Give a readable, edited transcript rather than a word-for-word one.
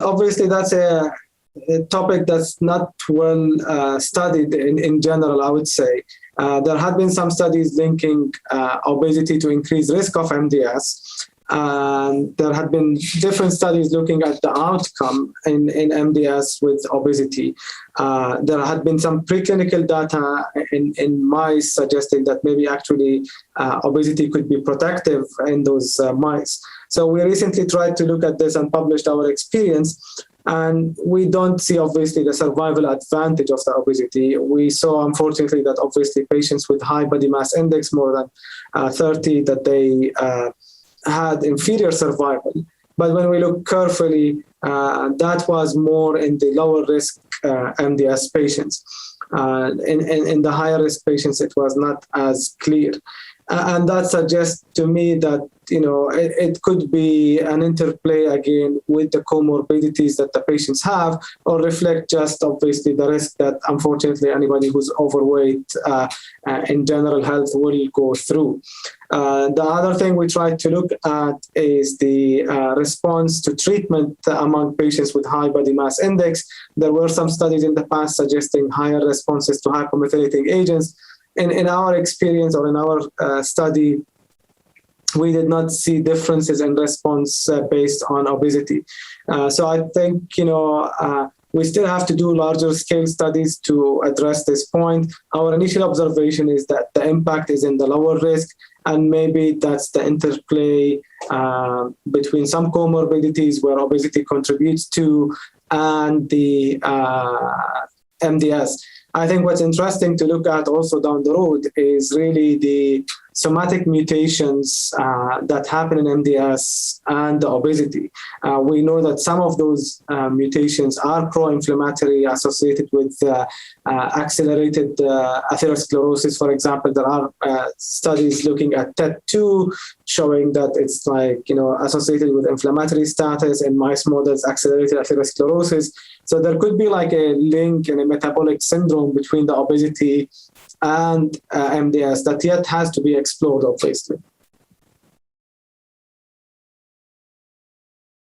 obviously that's a topic that's not well studied in general, I would say. There have been some studies linking obesity to increased risk of MDS. And there had been different studies looking at the outcome in MDS with obesity. There had been some preclinical data in mice suggesting that maybe actually obesity could be protective in those mice. So we recently tried to look at this and published our experience. And we don't see, obviously, the survival advantage of the obesity. We saw, unfortunately, that obviously patients with high body mass index, more than 30, that they had inferior survival. But when we look carefully, that was more in the lower risk MDS patients. In the higher risk patients, it was not as clear. And that suggests to me that, it could be an interplay again with the comorbidities that the patients have, or reflect just obviously the risk that unfortunately anybody who's overweight in general health will go through. The other thing we tried to look at is the response to treatment among patients with high body mass index. There were some studies in the past suggesting higher responses to hypomethylating agents. In our experience or in our study, we did not see differences in response based on obesity. So I think, we still have to do larger scale studies to address this point. Our initial observation is that the impact is in the lower risk, and maybe that's the interplay between some comorbidities where obesity contributes to and the MDS. I think what's interesting to look at also down the road is really the somatic mutations that happen in MDS and the obesity. We know that some of those mutations are pro-inflammatory, associated with accelerated atherosclerosis. For example, there are studies looking at TET2 showing that it's associated with inflammatory status in mice models, accelerated atherosclerosis. So there could be like a link in a metabolic syndrome between the obesity and MDS that yet has to be explored, obviously.